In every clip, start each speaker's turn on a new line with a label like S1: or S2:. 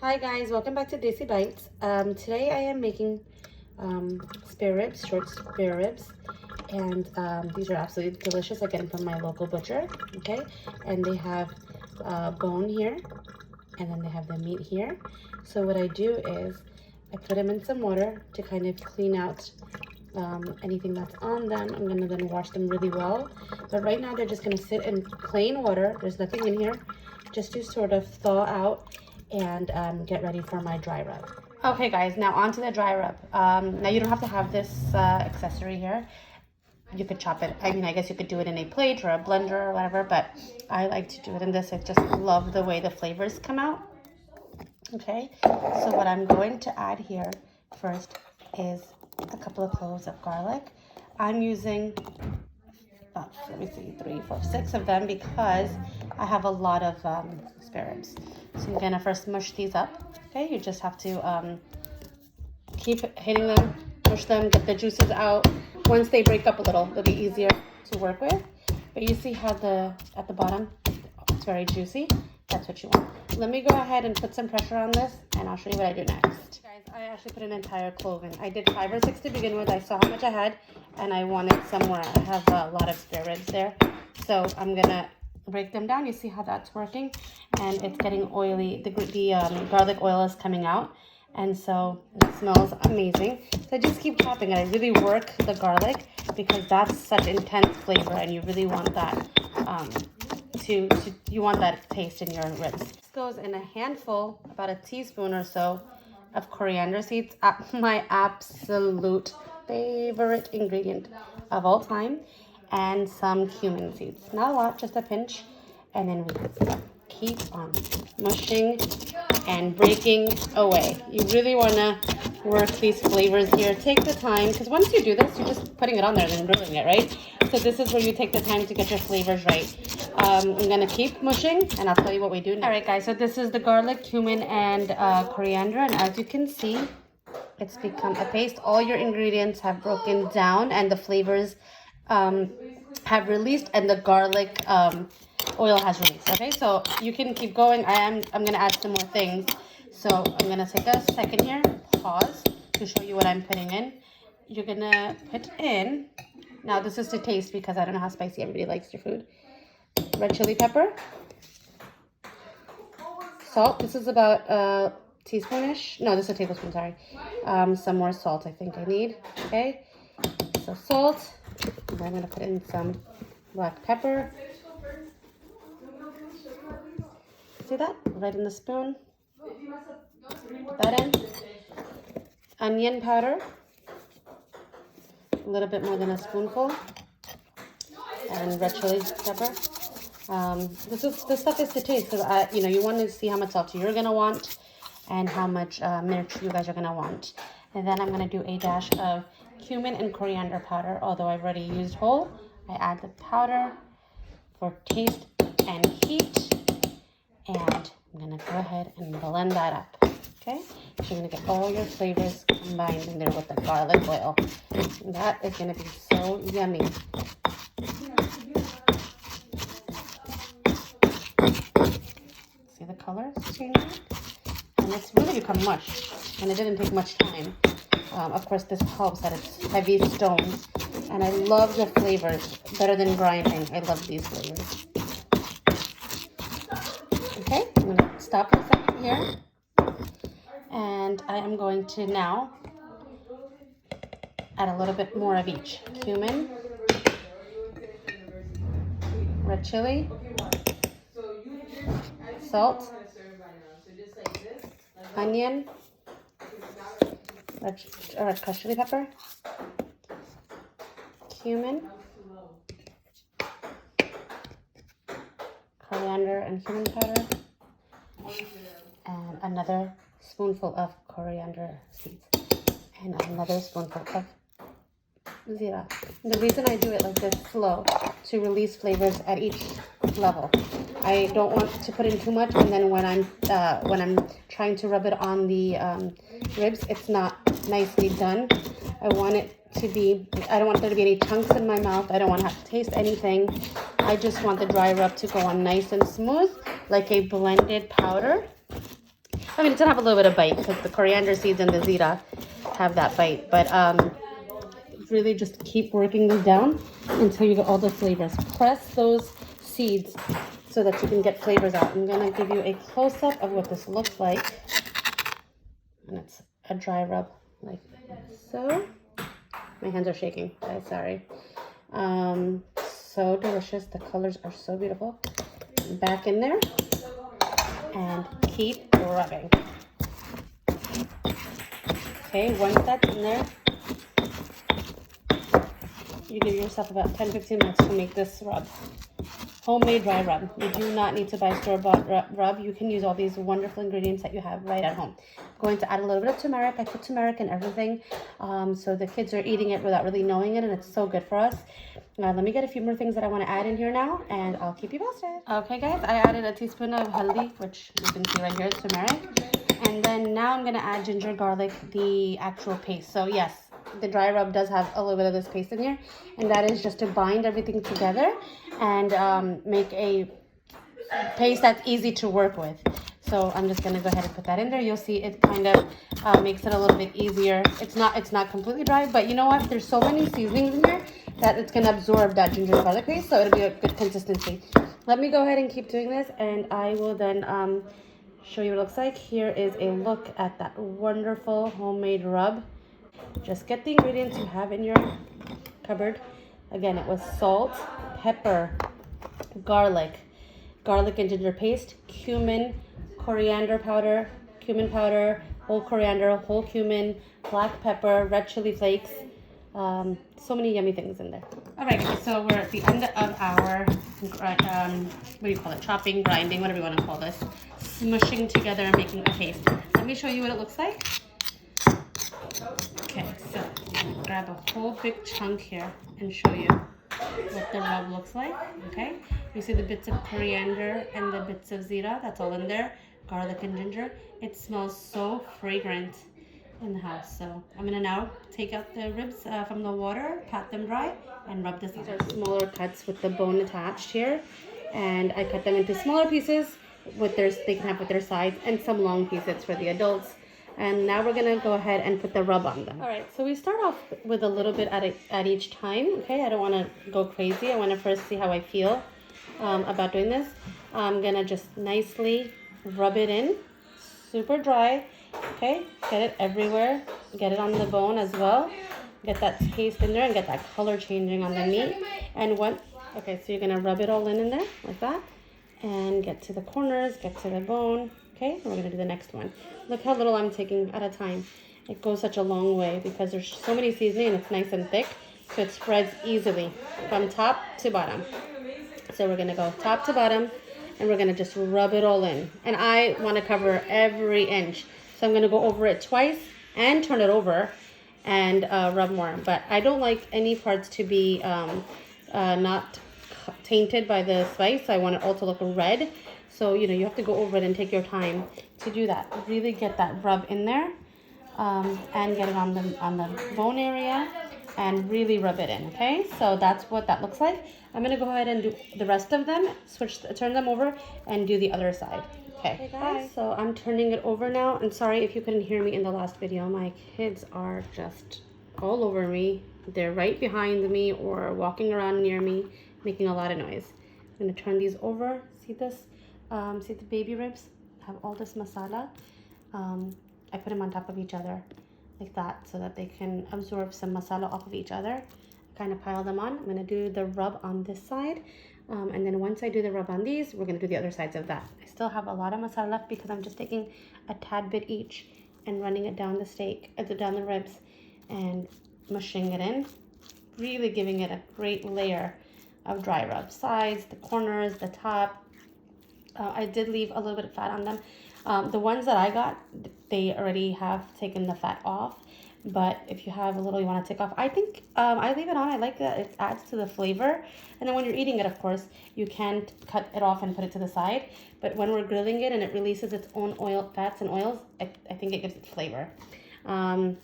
S1: Hi guys, welcome back to Daisy Bites. Today I am making spare ribs, short spare ribs, and these are absolutely delicious. I get them from my local butcher, okay? And they have bone here, and then they have the meat here. So what I do is I put them in some water to kind of clean out anything that's on them. I'm gonna then wash them really well. But right now they're just gonna sit in plain water. There's nothing in here, just to sort of thaw out and get ready for my dry rub. Okay guys, now on to the dry rub. Now you don't have to have this accessory here. You could chop it. I mean, I guess you could do it in a plate or a blender or whatever, but I like to do it in this. I just love the way the flavors come out. Okay, so what I'm going to add here first is a couple of cloves of garlic. I'm using about, let me see, 3, 4, 6 of them because I have a lot of spare ribs. So I'm gonna first mush these up. Okay, you just have to keep hitting them, mush them, get the juices out. Once they break up a little, it'll be easier to work with. But you see how at the bottom, it's very juicy. That's what you want. Let me go ahead and put some pressure on this, and I'll show you what I do next. Guys, I actually put an entire clove in. I did 5 or 6 to begin with. I saw how much I had, and I wanted some more. I have a lot of spare ribs there. So I'm gonna break them down. You see how that's working, and it's getting oily. The garlic oil is coming out, and so it smells amazing. So I just keep chopping it. I really work the garlic because that's such intense flavor, and you really want that you want that taste in your ribs. This goes in a handful, about a teaspoon or so of coriander seeds, my absolute favorite ingredient of all time, and some cumin seeds. Not a lot, just a pinch, and then we keep on mushing and breaking away. You really want to work these flavors here. Take the time, because once you do this, you're just putting it on there and then grilling it, right? So this is where you take the time to get your flavors right. I'm going to keep mushing, and I'll tell you what we do next. All right, guys, so this is the garlic, cumin, and coriander, and as you can see, it's become a paste. All your ingredients have broken down, and the flavors have released, and the garlic oil has released. Okay, so you can keep going. I'm gonna add some more things, so I'm gonna take a second here, pause to show you what I'm putting in. You're gonna put in, now this is to taste because I don't know how spicy everybody likes their food. Red chili pepper, salt. This is about a teaspoonish. No, this is a tablespoon. Sorry. Some more salt. I think I need. Okay, so salt. And I'm gonna put in some black pepper. See that? Right in the spoon. Put that in. Onion powder. A little bit more than a spoonful. And red chili pepper. This stuff is to taste because you want to see how much salt you're gonna want and how much mirchi you guys are gonna want. And then I'm gonna do a dash of cumin and coriander powder. Although I've already used whole, I add the powder for taste and heat. And I'm gonna go ahead and blend that up. Okay, so you're gonna get all your flavors combined in there with the garlic oil. And that is gonna be so yummy. See the colors changing? And it's really become mush, and it didn't take much time. Of course, this helps that it's heavy stones, and I love the flavors better than grinding. I love these flavors. Okay, I'm going to stop for a second here, and I am going to now add a little bit more of each. Cumin, red chili, salt, onion, red crushed chili pepper, cumin, coriander and cumin powder, and another spoonful of coriander seeds, and another spoonful of zira. The reason I do it like this slow to release flavors at each level. I don't want to put in too much, and then when I'm trying to rub it on the ribs, it's not nicely done. I want it to be, I don't want there to be any chunks in my mouth. I don't want to have to taste anything. I just want the dry rub to go on nice and smooth, like a blended powder. I mean, it's gonna have a little bit of bite because the coriander seeds and the zira have that bite. But really just keep working this down until you get all the flavors. Press those seeds so that you can get flavors out. I'm gonna give you a close-up of what this looks like. And it's a dry rub like so. My hands are shaking, guys, sorry. So delicious. The colors are so beautiful. Back in there and keep rubbing. Okay, once that's in there, you give yourself about 10-15 minutes to make this rub. Homemade dry rub. You do not need to buy store-bought rub. You can use all these wonderful ingredients that you have right at home. I'm going to add a little bit of turmeric. I put turmeric in everything, so the kids are eating it without really knowing it, and it's so good for us. Let me get a few more things that I want to add in here now, and I'll keep you posted. Okay, guys, I added a teaspoon of haldi, which you can see right here, it's turmeric. And then now I'm going to add ginger garlic, the actual paste. So yes, the dry rub does have a little bit of this paste in here, and that is just to bind everything together and make a paste that's easy to work with. So I'm just gonna go ahead and put that in there. You'll see it kind of makes it a little bit easier. It's not completely dry, but you know what? There's so many seasonings in here that it's gonna absorb that ginger garlic paste, so it'll be a good consistency. Let me go ahead and keep doing this, and I will then show you what it looks like. Here is a look at that wonderful homemade rub. Just get the ingredients you have in your cupboard. Again, it was salt, pepper, garlic and ginger paste, cumin, coriander powder, cumin powder, whole coriander, whole cumin, black pepper, red chili flakes. So many yummy things in there. All right, guys, so we're at the end of our, what do you call it, chopping, grinding, whatever you want to call this, smushing together and making a paste. Let me show you what it looks like. Okay, so grab a whole big chunk here and show you what the rub looks like. Okay, you see the bits of coriander and the bits of zira, that's all in there, garlic and ginger. It smells so fragrant in the house. So I'm gonna now take out the ribs from the water, pat them dry, and rub this on. These are smaller cuts with the bone attached here, and I cut them into smaller pieces with they can have with their sides, and some long pieces for the adults. And now we're gonna go ahead and put the rub on them. All right, so we start off with a little bit at each time. Okay, I don't want to go crazy. I want to first see how I feel about doing this. I'm gonna just nicely rub it in, super dry. Okay, get it everywhere. Get it on the bone as well. Get that taste in there and get that color changing on the meat. And okay, so you're gonna rub it all in there like that, and get to the corners, get to the bone. Okay, and we're gonna do the next one. Look how little I'm taking at a time. It goes such a long way because there's so many seasoning and it's nice and thick, so it spreads easily from top to bottom. So we're gonna go top to bottom, and we're gonna just rub it all in. And I wanna cover every inch. So I'm gonna go over it twice and turn it over and rub more. But I don't like any parts to be not tainted by the spice. I want it all to look red. So, you know, you have to go over it and take your time to do that. Really get that rub in there and get it on the bone area and really rub it in, okay? So that's what that looks like. I'm gonna go ahead and do the rest of them, turn them over and do the other side. Okay, guys, so I'm turning it over now. And sorry if you couldn't hear me in the last video. My kids are just all over me. They're right behind me or walking around near me, making a lot of noise. I'm gonna turn these over. See this? See the baby ribs have all this masala. I put them on top of each other like that so that they can absorb some masala off of each other. Kind of pile them on. I'm going to do the rub on this side, and then once I do the rub on these, we're going to do the other sides of that. I still have a lot of masala left because I'm just taking a tad bit each and running it down the steak, down the ribs, and mushing it in, really giving it a great layer of dry rub. Sides, the corners, the top. I did leave a little bit of fat on them. The ones that I got, they already have taken the fat off. But if you have a little you want to take off, I think I leave it on. I like that it adds to the flavor. And then when you're eating it, of course, you can cut it off and put it to the side. But when we're grilling it and it releases its own fats and oils, I think it gives it flavor. And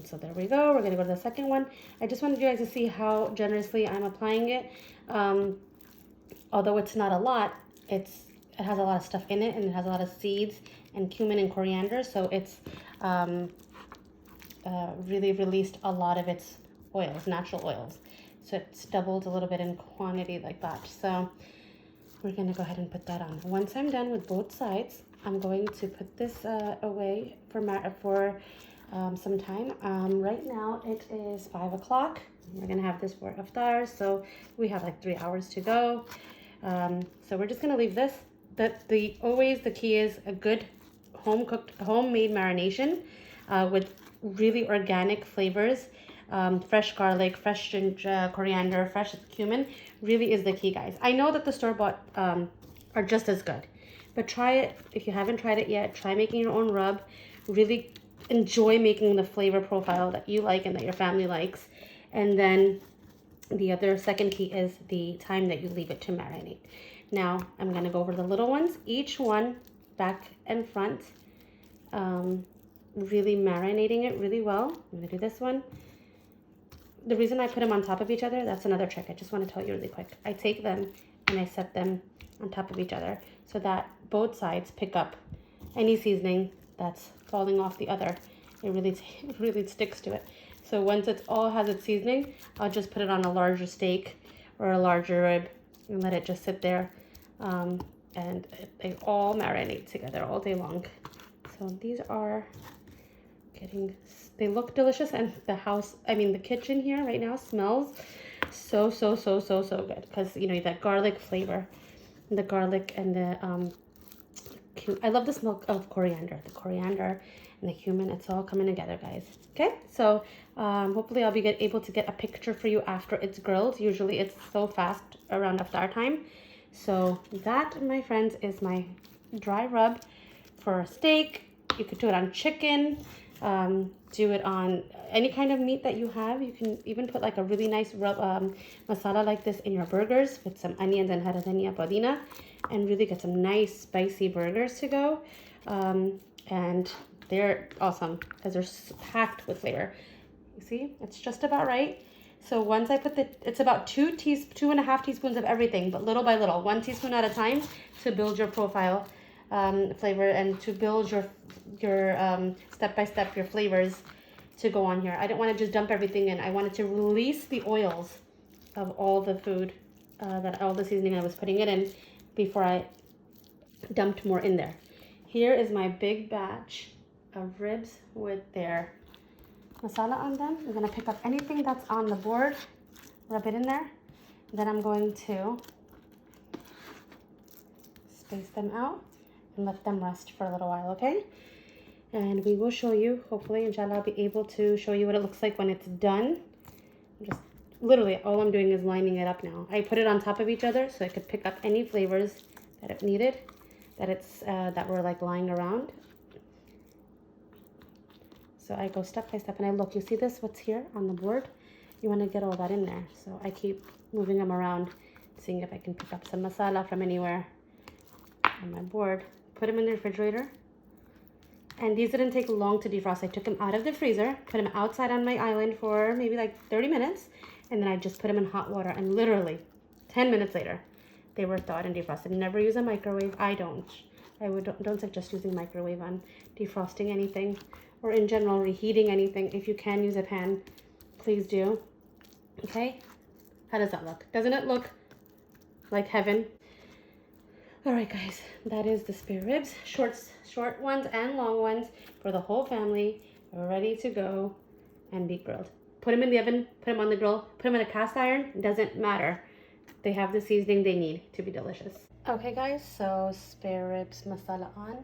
S1: so there we go. We're going to go to the second one. I just wanted you guys to see how generously I'm applying it. Although it's not a lot, it's it has a lot of stuff in it, and it has a lot of seeds and cumin and coriander, so it's really released a lot of its oils, natural oils. So it's doubled a little bit in quantity like that. So we're gonna go ahead and put that on. Once I'm done with both sides, I'm going to put this away for some time. Right now it is 5 o'clock. We're gonna have this for iftar, so we have like 3 hours to go. So we're just gonna leave this. Always the key is a good homemade marination with really organic flavors. Fresh garlic, fresh ginger, coriander, fresh cumin really is the key, guys. I know that the store-bought are just as good, but try it. If you haven't tried it yet, try making your own rub. Really enjoy making the flavor profile that you like and that your family likes. And then the other second key is the time that you leave it to marinate. Now I'm gonna go over the little ones, each one back and front, really marinating it really well. I'm gonna do this one. The reason I put them on top of each other, that's another trick. I just want to tell you really quick. I take them and I set them on top of each other so that both sides pick up any seasoning that's falling off the other. It really sticks to it. So once it all has its seasoning, I'll just put it on a larger steak or a larger rib and let it just sit there. And they all marinate together all day long. So these are they look delicious, and the kitchen here right now smells so good, because you know that garlic flavor, the garlic and the I love the smell of coriander, and the cumin. It's all coming together, guys. Okay, so hopefully I'll be able to get a picture for you after it's grilled. Usually it's so fast around iftar time. So that, my friends, is my dry rub for a steak. You could do it on chicken. Do it on any kind of meat that you have. You can even put like a really nice rub masala like this in your burgers with some onions and jalapeño podina, and really get some nice spicy burgers to go. And they're awesome because they're packed with flavor. You see, it's just about right. So once I put it's about 2.5 teaspoons of everything, but little by little, 1 teaspoon at a time, to build your profile flavor and to build your step by step your flavors to go on here. I didn't want to just dump everything in. I wanted to release the oils of all the food, all the seasoning I was putting it in before I dumped more in there. Here is my big batch of ribs with their masala on them. I'm going to pick up anything that's on the board, rub it in there. Then I'm going to space them out and let them rest for a little while, okay? And we will show you, hopefully, inshallah, I'll be able to show you what it looks like when it's done. Just literally all I'm doing is lining it up now. I put it on top of each other so I could pick up any flavors that it needed, that were like lying around. So I go step by step and I look. You see this, what's here on the board? You want to get all that in there. So I keep moving them around, seeing if I can pick up some masala from anywhere on my board. Put them in the refrigerator. And these didn't take long to defrost. I took them out of the freezer, put them outside on my island for maybe like 30 minutes, and then I just put them in hot water, and literally 10 minutes later, they were thawed and defrosted. Never use a microwave. I don't suggest using microwave on defrosting anything, or in general reheating anything. If you can use a pan, please do. Okay, how does that look? Doesn't it look like heaven? All right, guys, that is the spare ribs, short ones and long ones for the whole family, ready to go and be grilled. Put them in the oven, put them on the grill, put them in a cast iron, doesn't matter. They have the seasoning they need to be delicious. Okay, guys, so spare ribs masala on.